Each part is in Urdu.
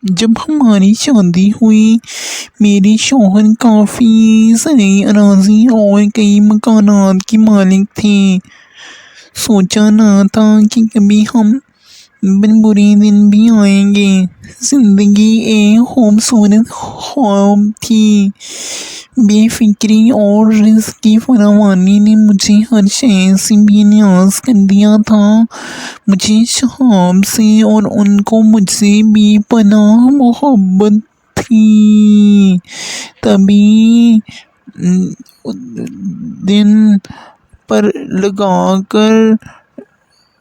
جب ہماری شادی ہوئی میرے شوہر کافی زرعی اراضی اور کئی مکانات کے مالک تھے۔ سوچا نہ تھا کہ کبھی ہم پر برے دن بھی آئیں گے۔ زندگی ایک خوبصورت خواب تھی۔ بے فکری اور رزق کی فراوانی نے مجھے ہر شے سے بے نیاز کر دیا تھا۔ مجھے شہاب سے اور ان کو مجھ سے بے پناہ محبت تھی۔ تبھی دن پر لگا کر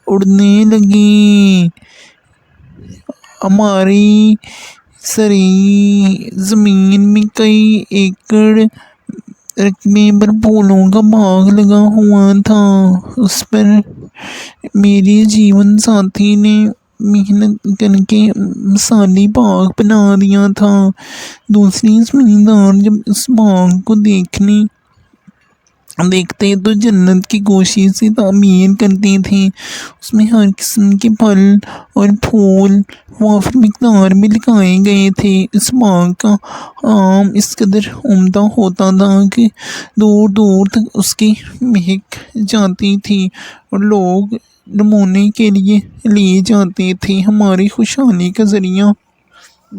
اڑنے لگے۔ ہماری زرعی زمین میں کئی ایکڑ رقبے پر پھولوں کا باغ لگا ہوا تھا۔ اس پر میرے جیون ساتھی نے محنت کر کے مثالی باغ بنا دیا تھا۔ دوسرے زمیندار جب اس باغ کو دیکھتے تو جنت کی کوشش سے تعبیر کرتے تھے۔ اس میں ہر قسم کے پھل اور پھول وافر مقدار میں لگائے گئے تھے۔ اس باغ کا آم اس قدر عمدہ ہوتا تھا کہ دور دور تک اس کی مہک جاتی تھی اور لوگ نمونے کے لیے لے جاتے تھے۔ ہماری خوشحالی کا ذریعہ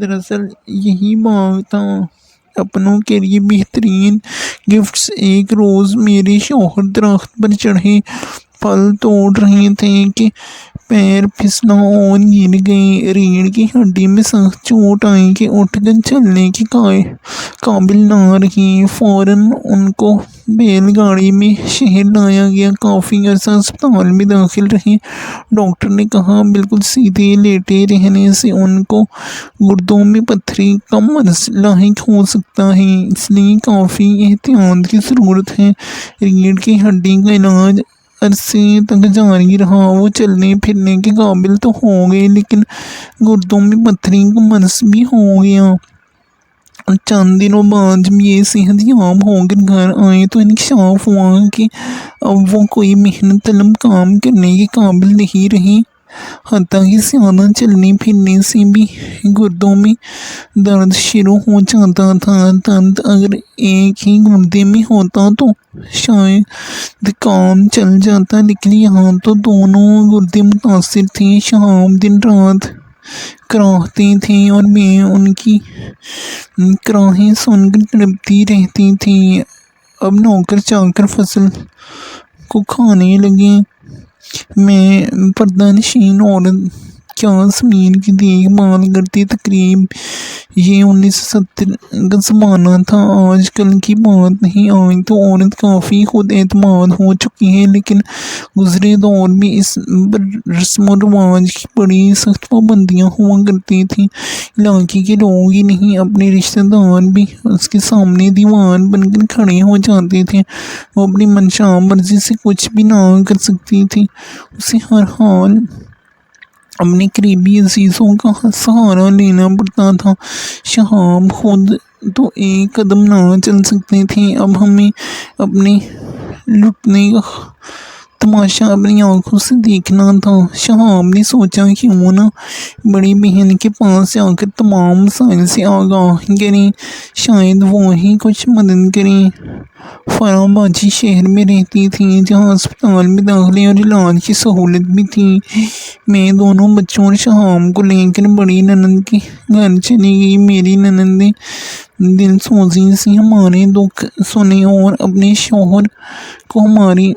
دراصل یہی باغ تھا۔ اپنوں کے لیے بہترین گفٹس۔ ایک روز میرے شوہر درخت پر چڑھے پھل توڑ رہے تھے کہ پیر پھسلا اور گر گئے۔ ریڑھ کی ہڈی میں سخت چوٹ آئی کہ اٹھ کر چلنے کے قابل نہ رہے۔ فوراً ان کو بیل گاڑی میں شہر لایا گیا۔ کافی عرصہ اسپتال میں داخل رہے۔ ڈاکٹر نے کہا بالکل سیدھے لیٹے رہنے سے ان کو گردوں میں پتھری کا مرض لاحق ہو سکتا ہے، اس لیے کافی احتیاط کی ضرورت ہے۔ ریڑھ کی ہڈی کا علاج عرصے تک جاری رہا۔ وہ چلنے پھرنے کے قابل تو ہو گئے لیکن گردوں میں پتھری کا مرض بھی ہو گیا۔ چند دنوں بعد جب یہ صحت یاب ہو کر گھر آئے تو انکشاف ہوا کہ اب وہ کوئی محنت طلب کام کرنے کے قابل نہیں رہے۔ حتیٰ کہ زیادہ چلنے پھرنے سے بھی گردوں میں درد شروع ہو جاتا تھا۔ درد اگر ایک ہی گردے میں ہوتا تو شاید کام چل جاتا، لیکن یہاں تو دونوں گردے متاثر تھے۔ شہاب دن رات کراہتے تھے اور میں ان کی کراہیں سن کر تڑپتی رہتی تھی۔ اب نوکر چاکر فصل کو کھانے لگے۔ میں پردہ نشین عورت کیا زمین کی دیکھ بھال کرتی۔ تقریب یہ 1970 کا زمانہ تھا، آج کل کی بات نہیں۔ آج تو عورت کافی خود اعتماد ہو چکی ہے، لیکن گزرے دور میں اس پر رسم و رواج کی بڑی سخت پابندیاں ہوا کرتی تھیں۔ علاقے کے لوگ ہی نہیں، اپنے رشتہ دار بھی اس کے سامنے دیوار بن کر کھڑے ہو جاتے تھے۔ وہ اپنی منشا مرضی سے کچھ بھی نہ کر سکتی تھی۔ اسے ہر حال اپنے قریبی عزیزوں کا سہارا لینا پڑتا تھا۔ شہاب خود تو ایک قدم نہ چل سکتے تھے، اب ہمیں اپنے لٹنے کا تماشا اپنی آنکھوں سے دیکھنا تھا۔ شہاب نے سوچا کیوں نہ بڑی بہن کے پاس جا کر تمام مسائل سے آگاہ کریں، شاید وہ ہی کچھ مدد کریں۔ فرح باجی شہر میں رہتی تھی، جہاں اسپتال میں داخلے اور علاج کی سہولت بھی تھی۔ میں دونوں بچوں اور شہاب کو لے کر بڑی نند کے گھر چلی گئی۔ میری نند نے دل سوزی سے ہمارے دکھ سنے اور اپنے شوہر کو ہماری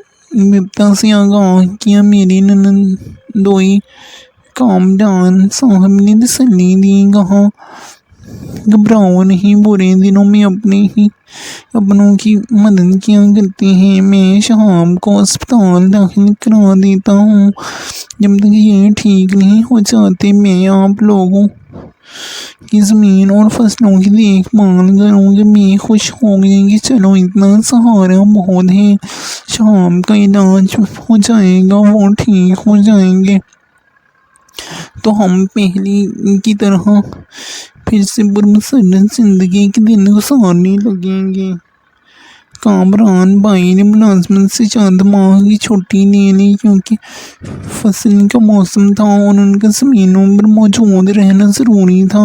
وپتا سے آگاہ کیا۔ میری نندوئی کامران صاحب نے تسلی دی، کہا گھبراؤ نہیں، برے دنوں میں اپنوں کی مدد کیا کرتے ہیں۔ میں شہاب کو اسپتال داخل کرا دیتا ہوں، جب تک یہ ٹھیک نہیں ہو جاتے۔ میں آپ لوگوں کی زمین اور فصلوں کی دیکھ بھال کروں گا۔ میں خوش ہو گئی کہ چلو اتنا سہارا بہت ہے، شہاب کا علاج ہو جائے گا، وہ ٹھیک ہو جائیں گے تو ہم پہلے کی طرح پھر سے پرمسرت زندگی کے دن گزارنے لگیں گے۔ کامران بھائی نے ملازمت سے 4 ماہ کی چھٹی لے لی کیونکہ فصل کا موسم تھا اور ان کا زمینوں پر موجود رہنا ضروری تھا۔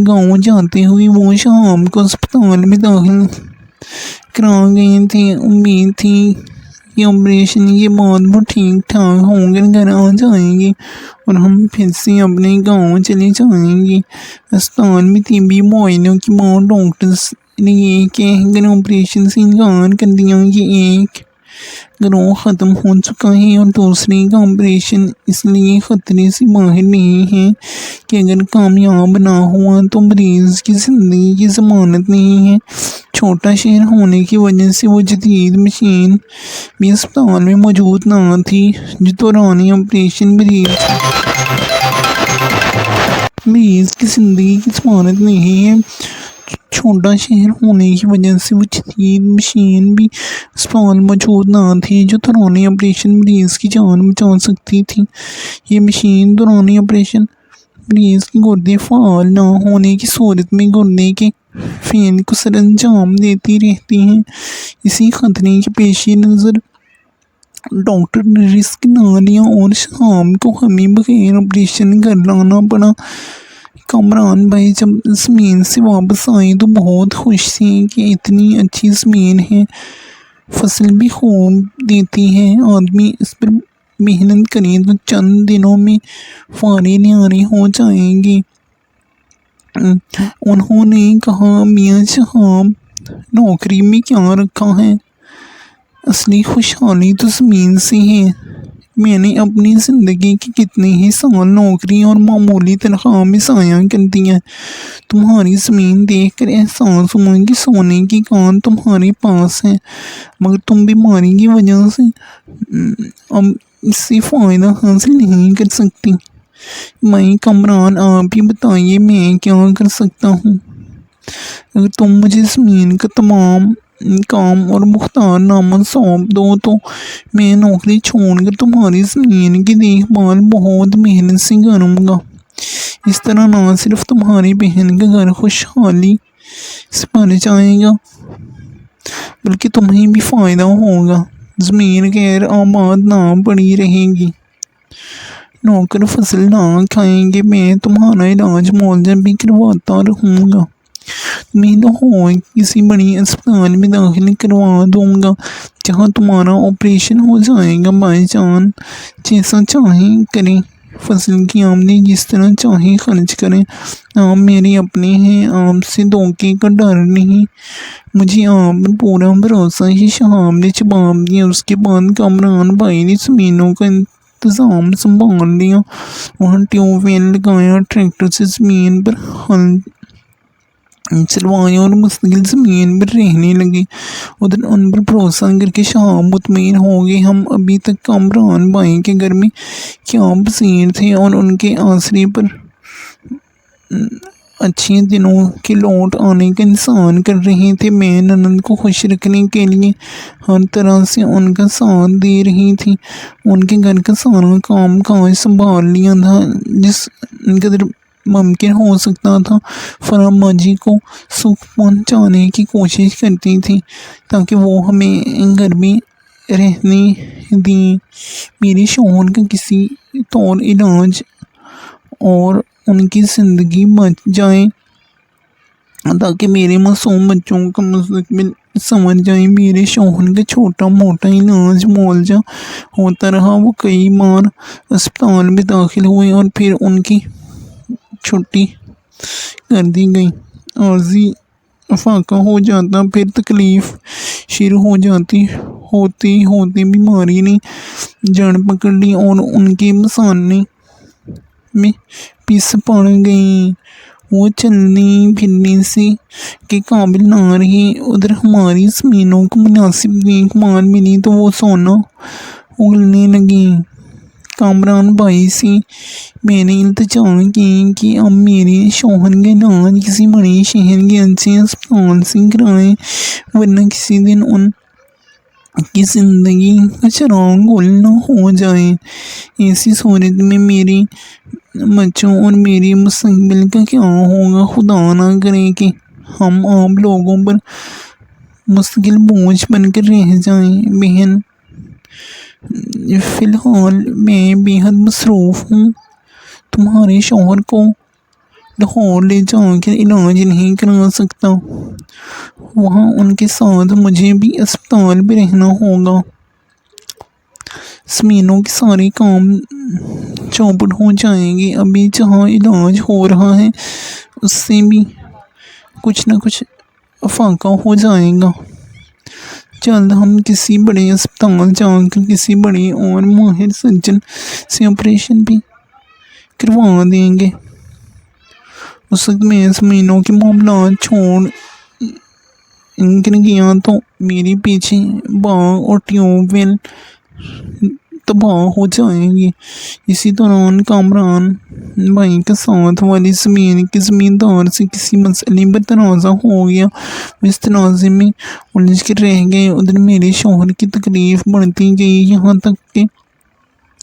گاؤں جاتے ہوئے وہ شام کو اسپتال میں داخل کرا گئے تھے۔ امید تھی کہ آپریشن کے بعد وہ ٹھیک ٹھاک ہو کر گھر آ جائیں گے اور ہم پھر سے اپنے گاؤں چلے جائیں گے۔ اسپتال میں طبی معائنوں کے بعد ڈاکٹرز نے یہ کہہ کر آپریشن سے انکار کر دیا کہ ایک گروہ ختم ہو چکا ہے اور دوسرے کا آپریشن اس لیے خطرے سے باہر نہیں ہے کہ اگر کامیاب نہ ہوا تو مریض کی زندگی کی ضمانت نہیں ہے۔ چھوٹا شہر ہونے کی وجہ سے وہ جدید مشین بھی اسپتال میں موجود نہ تھی جو دوران آپریشن مریض کی زندگی کی ضمانت نہیں ہے۔ چھوٹا شہر ہونے کی وجہ سے وہ جدید مشین بھی اسپتال موجود نہ تھی جو دوران آپریشن مریض کی جان بچا سکتی تھی۔ یہ مشین دوران آپریشن مریض کے گردے فعال نہ ہونے کی صورت میں گردے کے فعل کو سر انجام دیتی رہتی ہے۔ اسی خطرے کے پیش نظر ڈاکٹر نے رسک نہ لیا اور شام کو ہمیں بغیر آپریشن گھر لانا پڑا۔ کامران بھائی جب زمین سے واپس آئے تو بہت خوش تھے کہ اتنی اچھی زمین ہے، فصل بھی خوب دیتی ہے، آدمی اس پر محنت کرے تو چند دنوں میں فارے نیارے ہو جائیں گے۔ انہوں نے کہا، میاں صاحب نوکری میں کیا رکھا ہے، اصلی خوشحالی تو زمین سے ہے۔ میں نے اپنی زندگی کے کتنے ہی سال نوکری اور معمولی تنخواہ میں ضائع کر دیے۔ تمہاری زمین دیکھ کر احساس ہوا کہ سونے کی کان تمہارے پاس ہے، مگر تم بیماری کی وجہ سے اب اس سے فائدہ حاصل نہیں کر سکتی۔ میں کامران، آپ ہی بتائیے میں کیا کر سکتا ہوں؟ اگر تم مجھے زمین کا تمام کام اور مختار نامہ سونپ دو تو میں نوکری چھوڑ کر تمہاری زمین کی دیکھ بھال بہت محنت سے کروں گا۔ اس طرح نہ صرف تمہاری بہن کا گھر خوشحالی سے بھر جائے گا بلکہ تمہیں بھی فائدہ ہوگا، زمین غیر آباد نہ پڑی رہے گی، نوکر فصل نہ کھائیں گے، میں تمہارا علاج معالجہ بھی کرواتا رہوں گا، تمہیں تو ہو کسی بڑی اسپتال میں داخل کروا دوں گا جہاں تمہارا آپریشن ہو جائے گا۔ بھائی جان جیسا چاہیں کریں، فصل کی آمدنی جس طرح چاہیں خرچ کریں، آپ میرے اپنے ہیں، آپ سے دھوکے کا ڈر نہیں، مجھے آپ پر پورا بھروسہ ہے۔ شہاب نے جواب دیا۔ اس کے بعد کامران بھائی نے زمینوں کا انتظام سنبھال لیا، وہاں ٹیوب ویل لگایا، ٹریکٹر سے زمین پر ہل چلوایا اور مستقل زمین پر رہنے لگے۔ ادھر ان پر بھروسہ کر کے شہاب مطمئن ہو گئے۔ ہم ابھی تک کامران بھائی کے گھر میں قیام پذیر تھے اور ان کے آسرے پر اچھے دنوں کے لوٹ آنے کا انتظار کر رہے تھے۔ میں نند کو خوش رکھنے کے لیے ہر طرح سے ان کا ساتھ دے رہی تھی، ان کے گھر کا سارا کام کاج سنبھال لیا تھا، جس قدر ممکن ہو سکتا تھا فرح باجی کو سکھ پہنچانے کی کوشش کرتی تھی تاکہ وہ ہمیں گھر میں رہنے دیں، میرے شوہر کا کسی طور علاج اور ان کی زندگی بچ جائے تاکہ میرے معصوم بچوں کا مستقبل سنور جائے۔ میرے شوہر کا چھوٹا موٹا علاج معالجہ ہوتا رہا، وہ کئی بار اسپتال میں داخل ہوئے اور پھر ان کی چھٹی کر دی گئی۔ عارضی افاقہ ہو جاتا، پھر تکلیف شروع ہو جاتی، ہوتے ہوتے بیماری نے جڑ پکڑ لی اور ان کے مثانے میں پس پڑ گئیں، وہ چلنے پھرنے سے کے قابل نہ رہے۔ ادھر ہماری زمینوں کو مناسب دیکھ بھال ملی تو وہ سونا اگلنے لگے۔ کامران بھائی سے میں نے التجا کی کہ اب میرے شوہر کا علاج کسی بڑے شہر کے اچھے اسپتال سے کرائیں، ورنہ کسی دن ان کی زندگی کا چراغ گل نہ ہو جائے۔ ایسی صورت میں میرے بچوں اور میرے مستقبل کا کیا ہوگا؟ خدا نہ کرے کہ ہم آپ لوگوں پر مستقل بوجھ بن کر رہ جائیں۔ بہن، فی الحال میں بے حد مصروف ہوں، تمہارے شوہر کو لاہور لے جا کر علاج نہیں کرا سکتا، وہاں ان کے ساتھ مجھے بھی اسپتال میں رہنا ہوگا۔ زمینوں کے سارے کام چوپٹ ہو جائیں گے، ابھی جہاں علاج ہو رہا ہے اس سے بھی کچھ نہ کچھ افاقہ ہو جائے گا۔ جلد ہم کسی بڑے اسپتال جا کر کسی بڑے اور ماہر سرجن سے آپریشن بھی کروا دیں گے۔ اس وقت میں زمینوں کے معاملات چھوڑ کر گیا تو میرے پیچھے باغ اور ٹیوب ویل تباہ ہو جائیں گے۔ اسی دوران کامران بھائی کے ساتھ والی زمین کے زمیندار سے کسی مسئلے پر تنازع ہو گیا، وہ اس تنازع میں الجھ کر رہ گئے۔ ادھر میرے شوہر کی تکلیف بڑھتی گئی، یہاں تک کہ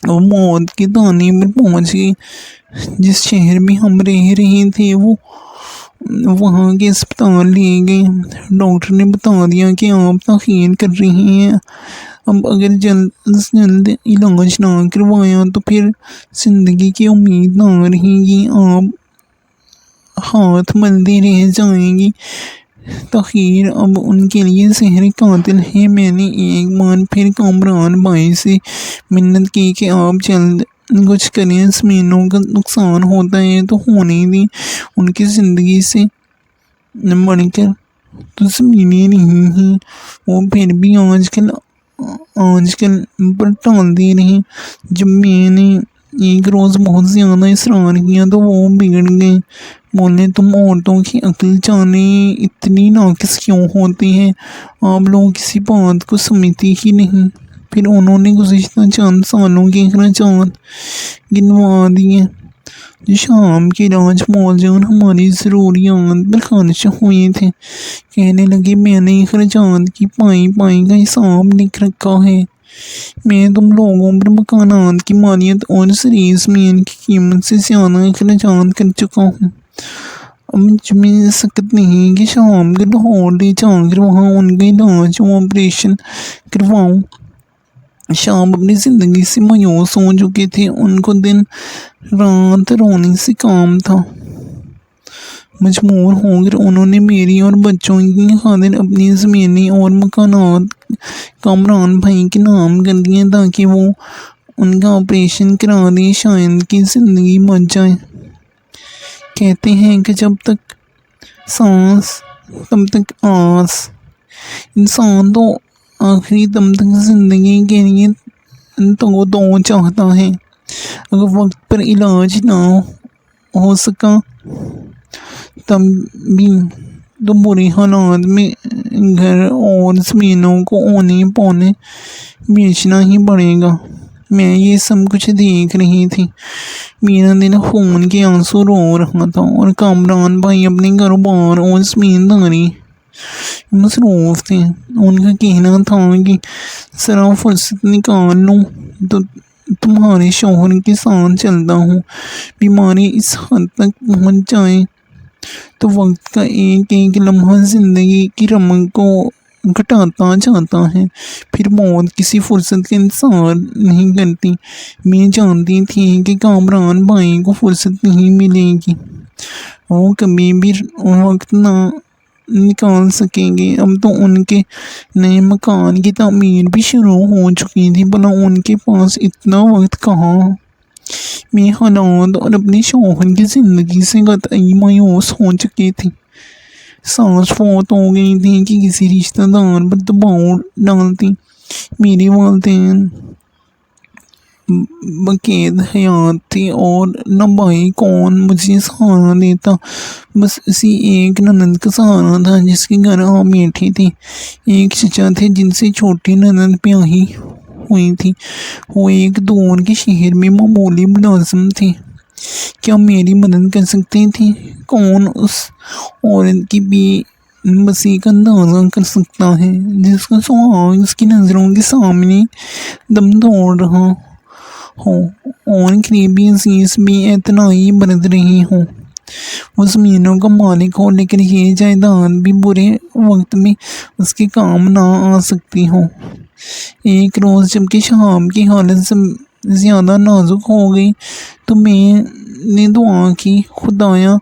وہ موت کے دانے پر پہنچ گئی۔ جس شہر میں ہم رہ رہے تھے وہ وہاں کے اسپتال لے گئے۔ ڈاکٹر نے بتا دیا کہ آپ تاخیر کر رہے ہیں، اب اگر جلد از جلد علاج نہ کروایا تو پھر زندگی کی امید نہ رہے گی، آپ ہاتھ ملتے رہ جائیں گی۔ تاخیر اب ان کے لیے زہر قاتل ہے۔ میں نے ایک بار پھر کامران بھائی سے منت کی کہ آپ جلد کچھ کریں، زمینوں کا نقصان ہوتا ہے تو ہونے دیں، ان کی زندگی سے بڑھ کر تو زمینیں نہیں ہیں۔ وہ پھر بھی آج کل پر ٹالتے رہے۔ جب میں نے ایک روز بہت زیادہ اصرار کیا تو وہ بگڑ گئے، بولے تم عورتوں کی عقل جانے اتنی ناقص کیوں ہوتی ہے، آپ لوگ کسی بات کو سمجھتی ہی نہیں۔ پھر انہوں نے گزشتہ چند سالوں کے اخراجات گنوا دیے جو شام کے علاج معالجے اور ہماری ضروریات پر خرچ ہوئے تھے۔ کہنے لگے میں نے اخراجات کی پائی کا حساب لکھ رکھا ہے، میں تم لوگوں پر مکانات کی مالیت اور زرعی زمین کی قیمت سے زیادہ اخراجات کر چکا ہوں۔ اب مجھ میں سکت نہیں کہ شام کو لاہور لے جا کر وہاں ان کا علاج و آپریشن کرواؤں۔ شام اپنی زندگی سے مایوس ہو چکے تھے، ان کو دن رات رونے سے کام تھا۔ مجبور ہو کر انہوں نے میری اور بچوں کی خاطر اپنی زمینیں اور مکانات کامران بھائی کے نام کر دیے تاکہ وہ ان کا آپریشن کرا دے، شاید کی زندگی بچ جائے۔ کہتے ہیں کہ جب تک سانس تب تک آس، انسان تو آخری دم تک زندگی کے لیے تو چاہتا ہے۔ اگر وقت پر علاج نہ ہو سکا تب بھی تو برے حالات میں گھر اور زمینوں کو اونے پونے بیچنا ہی پڑے گا۔ میں یہ سب کچھ دیکھ رہی تھی، میرا دل خون کے آنسو رو رہا تھا اور کامران بھائی اپنے کاروبار اور زمینداری مصروف تھے۔ ان کا کہنا تھا کہ ذرا فرصت نکال لوں تو تمہارے شوہر کے ساتھ چلتا ہوں، بیماری اس حد تک پہنچ جائے تو وقت کا ایک ایک لمحہ زندگی کی رمق کو گھٹاتا جاتا ہے، پھر موت کسی فرصت کا انتظار نہیں کرتی۔ میں جانتی تھی کہ کامران بھائی کو فرصت نہیں ملے گی، وہ کبھی بھی وقت نہ نکال سکیں گے۔ اب تو ان کے نئے مکان کی تعمیر بھی شروع ہو چکی تھی، بھلا ان کے پاس اتنا وقت کہاں؟ میں حالات اور اپنے شوہر کی زندگی سے قطعی مایوس ہو چکی تھی۔ ساس فوت ہو گئی تھی کہ کسی رشتہ دار پر دباؤ ڈالتی، میرے والدین بقید حیات تھے اور نہ بھائی کون مجھے سہارا دیتا، بس اسی ایک نند کا سہارا تھا جس کے گھر ہم بیٹھے تھے۔ ایک چچا تھے جن سے چھوٹی نند بیاہی ہوئی تھی، وہ ایک دور کے شہر میں معمولی ملازم تھے۔ کیا میری مدد کر سکتے تھے؟ کون اس عورت کی بے بسی کا اندازہ کر سکتا ہے جس کا سہاگ اس کی نظروں کے سامنے دم توڑ رہا ہو اور قریبی عزیز بے اعتنائی برت رہے ہوں۔ وہ زمینوں کا مالک ہو لیکن یہ جائیداد بھی برے وقت میں اس کے کام نہ آ سکتی ہو۔ ایک روز جب کہ شہاب کی حالت زیادہ نازک ہو گئی تو میں نے دعا کی، خدایا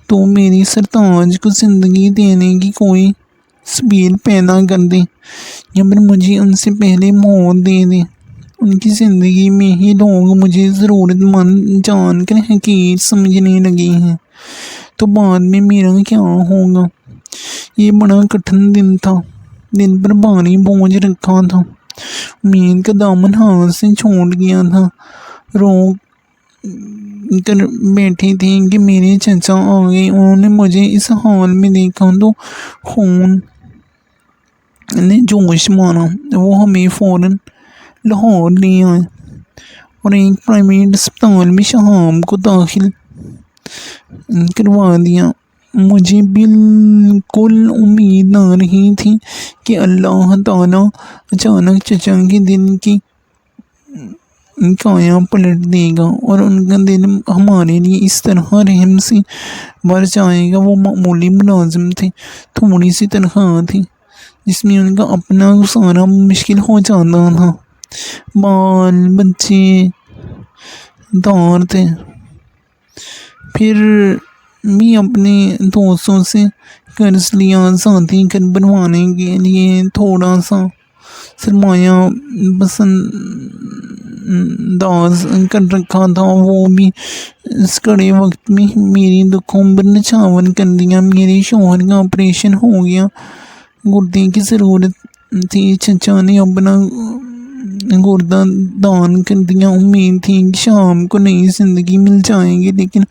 تو میری سرتاج کو زندگی دینے کی کوئی سبیل پیدا کر دے، یا پھر مجھے ان سے پہلے موت دے دے۔ ان کی زندگی میں ہی لوگ مجھے ضرورت مند جان کر حقیر سمجھنے لگے ہیں، تو بعد میں میرا کیا ہوگا؟ یہ بڑا کٹھن دن تھا، دل پر بھاری بوجھ رکھا تھا، امید کا دامن ہاتھ سے چھوٹ گیا تھا۔ رو کر بیٹھے تھے کہ میرے چچا آ گئے۔ انہوں نے مجھے اس حال میں دیکھا تو خون نے جوش مارا۔ وہ ہمیں فوراً لاہور لے آئے اور ایک پرائیویٹ اسپتال میں شہاب کو داخل کروا دیا۔ مجھے بالکل امید نہ رہی تھی کہ اللہ تعالیٰ اچانک چچا کے دل کی کایا پلٹ دے گا اور ان کا دل ہمارے لیے اس طرح رحم سے بھر جائے گا۔ وہ معمولی ملازم تھے، تھوڑی سی تنخواہ تھی جس میں ان کا اپنا گزارا مشکل ہو جاتا تھا۔ بال بچے دار تھے، پھر بھی اپنے دوستوں سے قرض لیا، ذاتی گھر بنوانے کے لیے تھوڑا سا سرمایہ انداز کر رکھا تھا، وہ بھی اس کڑے وقت میں میری دکھوں پر نچھاور کر دیا۔ میرے شوہر کا آپریشن ہو گیا، گردے کی ضرورت تھی، چچا نے اپنا گردہ دان کر دیا۔ امید تھی کہ شام کو نئی زندگی مل جائے گی، لیکن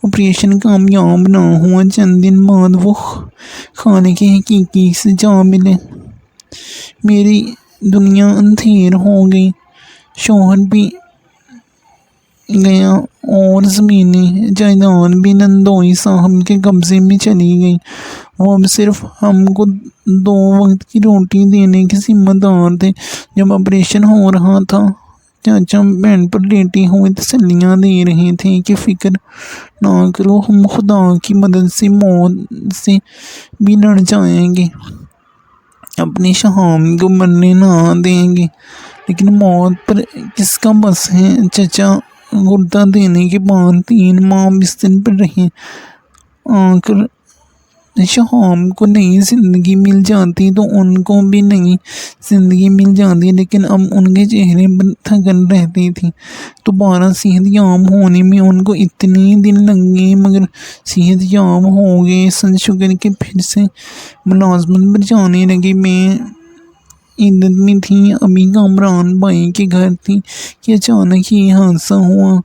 آپریشن کامیاب نہ ہوا۔ چند دن بعد وہ خالق حقیقی سے جا ملے۔ میری دنیا اندھیر ہو گئی، شوہر بھی گیا اور زمینیں جائیداد بھی نندوئی صاحب کے قبضے میں چلی گئی۔ وہ اب صرف ہم کو 2 وقت کی روٹی دینے کے ذمہ دار تھے۔ جب آپریشن ہو رہا تھا چچا بیڈ پر لیٹے ہوئے تسلیاں دے رہے تھے کہ فکر نہ کرو، ہم خدا کی مدد سے موت سے بھی لڑ جائیں گے، اپنے شہاب کو مرنے نہ دیں گے۔ لیکن موت پر کس کا بس ہے؟ چچا گردہ دینے کے بعد 3 ماہ بستر پر رہے۔ آخر شہاب کو نئی زندگی مل جاتی تو ان کو بھی نئی زندگی مل جاتی، لیکن اب ان کے چہرے پر تھکن رہتی تھی۔ دوبارہ صحت یاب ہونے میں ان کو اتنے دن لگ گئے، مگر صحت یاب ہو گئے، سن شکر کے پھر سے ملازمت پر جانے لگے۔ میں عدت میں تھی، ابھی کامران بھائی کے گھر تھی کہ اچانک یہ حادثہ ہوا۔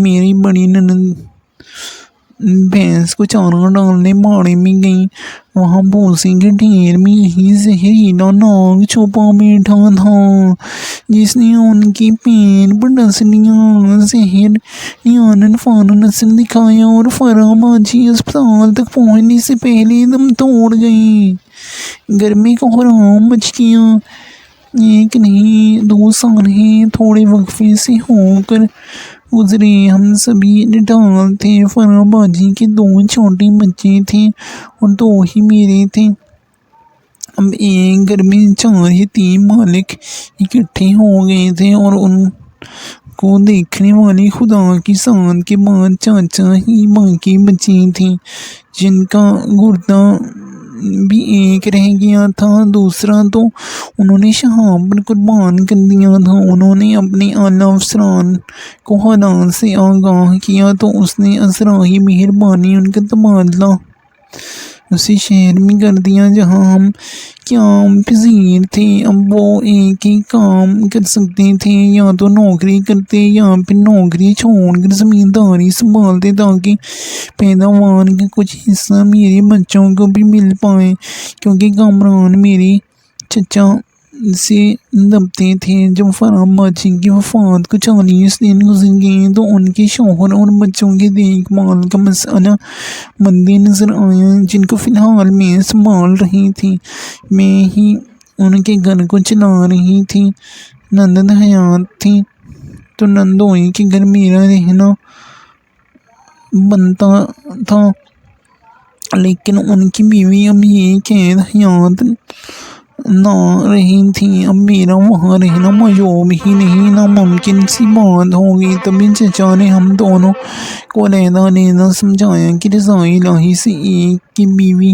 میری بڑی نند بھینس کو چارہ ڈالنے باڑے میں گئی، وہاں بھوسے کے ڈھیر میں یہی زہریلا ناگ چھپا بیٹھا تھا جس نے ان کے پیر پر ڈس لیا۔ زہر نے آنن فانن اثر دکھایا اور فرح باجی اسپتال تک پہنچنے سے پہلے دم توڑ گئی۔ گھر میں کوہرام مچ گیا۔ 1 نہیں 2 سال ہیں تھوڑے وقفے سے ہو کر گزرے۔ ہم سبھی نڈال تھے، فرح باجی کے 2 چھوٹے بچے تھے اور 2 ہی میرے تھے۔ اب ایک گھر میں 4 یتیم مالک اکٹھے ہو گئے تھے اور ان کو دیکھنے والے خدا کی ذات کے بعد چاچا ہی باقی بچے تھے، جن کا گردہ بھی ایک رہ گیا تھا، دوسرا تو انہوں نے شہاب پر قربان کر دیا تھا۔ انہوں نے اپنے اعلیٰ افسران کو حالات سے آگاہ کیا تو اس نے ازرائے مہربانی ان کا تبادلہ اسی شہر میں کر دیا جہاں ہم قیام پذیر تھے۔ اب وہ ایک ہی کام کر سکتے تھے، یا تو نوکری کرتے یا پھر نوکری چھوڑ کر زمینداری سنبھالتے تاکہ پیداوار کا کچھ حصہ میرے بچوں کو بھی مل پائے، کیونکہ کامران میرے چچا سے دبتے تھے۔ جب فرح باجی کی وفات کو 40 دن گزر گئے تو ان کے شوہر اور بچوں کی دیکھ بھال کا مسئلہ مد نظر آیا، جن کو فی الحال میں سنبھال رہی تھی۔ میں ہی ان کے گھر کو چلا رہی تھی۔ نند حیات تھی تو نندوئی کے گھر میرا رہنا بنتا تھا، لیکن ان کی بیوی اب یہ قید حیات نہ رہی تھی۔ اب میرا وہاں رہنا معجوب ہی نہیں، ناممکن سی بات ہو گئی۔ تبھی چچا نے ہم دونوں کو علیحدہ سمجھایا کہ رضائی الہی سے ایک کی بیوی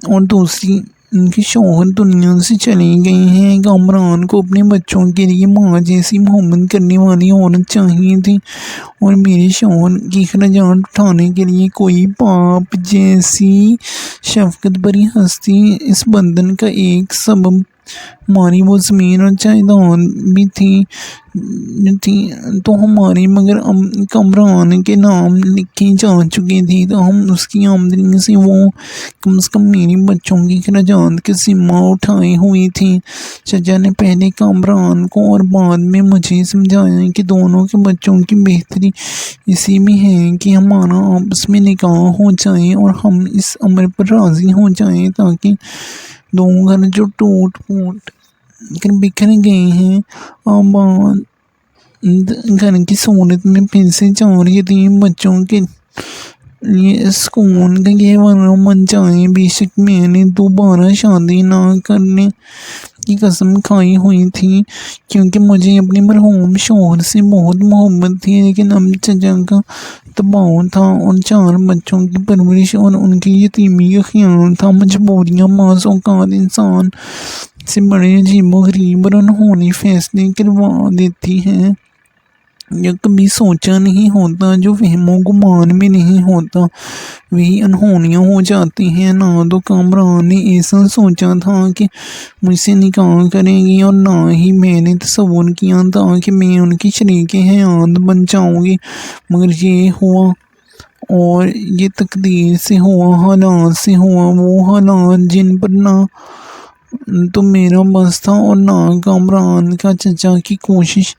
اور دوسری ان کے شوہر دنیا سے چلے گئے ہیں۔ کامران کو اپنے بچوں کے لیے ماں جیسی محبت کرنے والی عورت چاہیے تھی، اور میرے شوہر کی اخراجات اٹھانے کے لیے کوئی باپ جیسی شفقت بھری ہستی۔ اس بندھن کا ایک سبب ہماری وہ زمین اور جائیداد بھی تھی تو ہماری مگر کامران کے نام لکھی جا چکی تھی، تو ہم اس کی آمدنی سے وہ کم از کم میرے بچوں کی اخراجات کا ذمہ اٹھائے ہوئی تھی۔ چچا نے پہلے کامران کو اور بعد میں مجھے سمجھایا کہ دونوں کے بچوں کی بہتری اسی میں ہے کہ ہمارا آپس میں نکاح ہو جائے اور ہم اس امر پر راضی ہو جائیں، تاکہ دو گھر جو ٹوٹ پھوٹ کر بکھر گئے ہیں آباد گھر کی صورت میں پھر سے چار یتیم بچوں کے لیے سکون کا گہوارہ بن جائیں۔ بے شک میں نے دوبارہ شادی نہ کرنے کی قسم کھائی ہوئی تھی، کیونکہ مجھے اپنے مرحوم شوہر سے بہت محبت تھی، لیکن اب چچا کا دباؤ تھا اور چار بچوں کی پرورش اور ان کی یتیمی کا خیال تھا۔ مجبوریاں بعض اوقات انسان سے بڑے عجیب و غریب اور انہونی فیصلے کروا دیتی ہیں، جو کبھی سوچا نہیں ہوتا، جو وہم و گمان میں نہیں ہوتا، وہی انہونیاں ہو جاتی ہیں۔ نہ تو کامران نے ایسا سوچا تھا کہ مجھ سے نکاح کرے گی، اور نہ ہی میں نے تصور کیا تھا کہ میں ان کی شریک حیات بن جاؤں گی، مگر یہ ہوا، اور یہ تقدیر سے ہوا، حالات سے ہوا۔ وہ حالات جن پر نہ تو میرا بس تھا اور نہ کامران کا چچا کی کوشش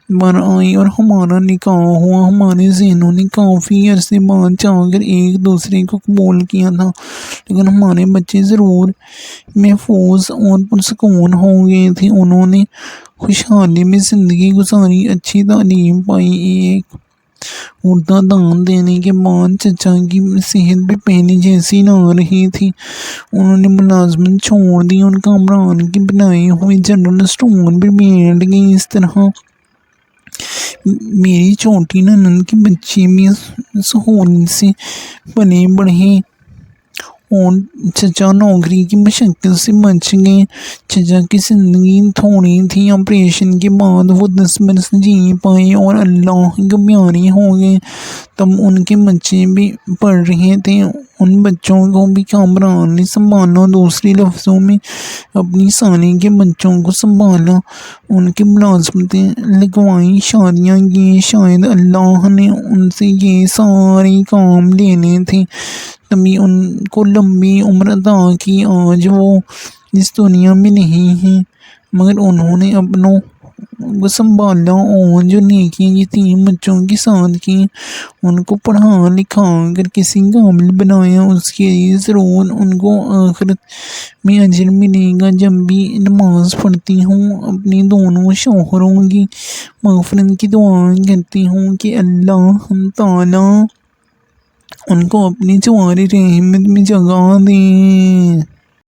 بر آئی، اور ہمارا نکاح ہوا۔ ہمارے ذہنوں نے کافی عرصے بعد جا کر ایک دوسرے کو قبول کیا تھا، لیکن ہمارے بچے ضرور محفوظ اور پرسکون ہو گئے تھے۔ انہوں نے خوشحالی میں زندگی گزاری، اچھی تعلیم پائی۔ ایک عہدہ دان دینے کے بعد چچا کی صحت بھی پہلے جیسی نہ رہی تھی۔ انہوں نے ملازمت چھوڑ دی اور کامران کی بنائی ہوئی جنرل اسٹور پر بیٹھ گئی۔ اس طرح میری چھوٹی نند کے بچے بھی سہولت سے پلے بڑھے اور چچا نوکری کی مشقت سے بچ گئے۔ چچا کی زندگی تھوڑی تھی، آپریشن کے بعد وہ 10 برس جی پائے اور اللہ کے پیارے ہو گئے۔ تب ان کے بچے بھی پڑھ رہے تھے، ان بچوں کو بھی کامران نے سنبھالا، دوسرے لفظوں میں اپنی سالی کے بچوں کو سنبھالا، ان کی ملازمتیں لگوائیں، شادیاں کی۔ شاید اللہ نے ان سے یہ سارے کام لینے تھے، تبھی ان کو لمبی عمر عطا کی۔ آج وہ اس دنیا میں نہیں ہیں، مگر انہوں نے اپنوں کو سنبھالا اور جو نیکیاں یتیم بچوں کے ساتھ کی، ان کو پڑھا لکھا کر کسی قابل بنایا، اس کے لیے ضرور ان کو آخرت میں اجر ملے گا۔ جب بھی نماز پڑھتی ہوں، اپنے دونوں شوہروں کی مغفرت کی دعا کرتی ہوں کہ اللہ تعالیٰ ان کو اپنی جوار رحمت میں جگہ دے۔